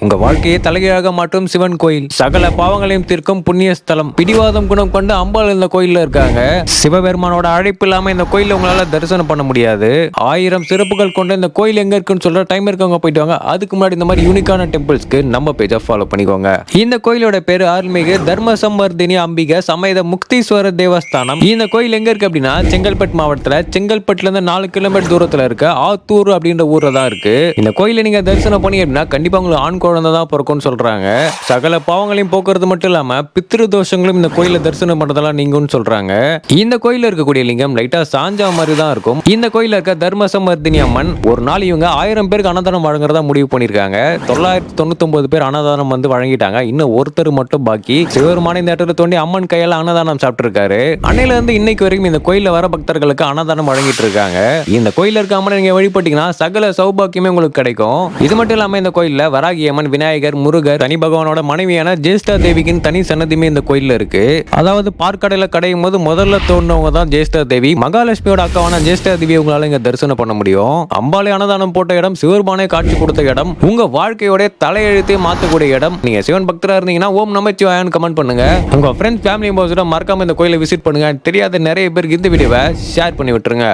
உங்க வாழ்க்கையை தலைகீழாக மாற்றும் சிவன் கோயில், சகல பாவங்களையும் தீர்க்கும் புண்ணிய ஸ்தலம், பிடிவாதம் குணம் கொண்டு அம்பாள் இந்த கோயில்ல இருக்காங்க. சிவபெருமானோட அழைப்பு இல்லாம இந்த கோயில உங்களால தரிசனம் பண்ண முடியாது. 1000 சிறப்புகள் கொண்ட இந்த கோயில் எங்க இருக்குன்னு சொல்ற டைம் இருக்கவங்க போயிட்டு வாங்க. அதுக்கு முன்னாடி இந்த மாதிரி யூனிக்கான டெம்பிள்ஸ்க்கு நம்ம பேஜை ஃபாலோ பண்ணிக்கோங்க. இந்த கோயிலோட பேரு அருள்மிகு தர்ம சம்வர்தினி அம்பிகை சமேத முக்தீஸ்வரர் தேவஸ்தானம். இந்த கோயில் எங்க இருக்கு அப்படின்னா செங்கல்பட்டு மாவட்டத்துல, செங்கல்பட்டுல இருந்து 4 கிலோமீட்டர் தூரத்துல இருக்க ஆத்தூர் அப்படின்ற ஊர்ல தான் இருக்கு. இந்த கோயில நீங்க தரிசனம் பண்ணி அப்படின்னா கண்டிப்பா உங்களுக்கு ஆண் குழந்தை தான் பிறக்கும்னு சொல்றாங்க. சகல பாவங்களையும் போக்குறது மட்டும் இல்லாம பித்ரு தோஷங்களும் இந்த கோயில தரிசனம் பண்றதெல்லாம் நீங்கும்னு சொல்றாங்க. இந்த கோயில இருக்கக்கூடிய லிங்கம் லைட்டா சாஞ்சா மாதிரி தான் இருக்கும். இந்த கோயில இருக்க தர்மசமர்தினி அம்மன் ஒரு நாள் இவங்க 1000 பேருக்கு அன்னதானம் வழங்குறதா முடிவு பண்ணிருக்காங்க. 999 பேர் அன்னதானம் வந்து வழங்கிட்டாங்க. இன்னும் ஒருத்தர் மட்டும் பாக்கி. சிவபெருமான இந்த இடத்துல தோண்டி அம்மன் கையால அன்னதானம் சாப்பிட்டு இருக்காரு. அன்னையில இருந்து இன்னைக்கு வரைக்கும் இந்த கோயில வர பக்தர்களுக்கு அன்னதானம் வழங்கிட்டு இருக்காங்க. இந்த கோயில இருக்க அம்மனை நீங்க வழிபட்டீங்கன்னா சகல சௌபாக்கியமே உங்களுக்கு கிடைக்கும். இது மட்டும் இல்லாம இந்த கோயில்ல வராகி அம்மன், விநாயகர், முருகர், சனி பகவானோட மனைவியான ஜேஷ்டா தேவிக்கு தனி சன்னதியுமே இந்த கோயில்ல இருக்கு. அதாவது பார்க்கடையில கடையும் போது முதல்ல தோன்றவங்க தான் ஜேஷ்டா தேவி. மகாலட்சுமியோட அக்காவான ஜேஷ்டா தேவி உங்களால இங்க தரிசனம் பண்ண முடியும். அம்பாளை அன்னதானம் போட்ட இடம், சிவபெருமானே காட்சி கொடுத்த இடம், உங்க வாழ்க்கையோட தலையெழுத்தே மாத்தக்கூடிய இடம். நீங்க சிவன் பக்தரா இருந்தீங்கன்னா ஓம் நமச்சிவாயான்னு கமெண்ட் பண்ணுங்க. உங்க ஃப்ரெண்ட்ஸ், ஃபேமிலி மெம்பர்ஸோட மறக்காம இந்த கோயிலை விசிட் பண்ணுங்க. தெரியாத நிறைய பேருக்கு இந்த வீடியோவை ஷேர் பண்ணி விட்டுருங்க.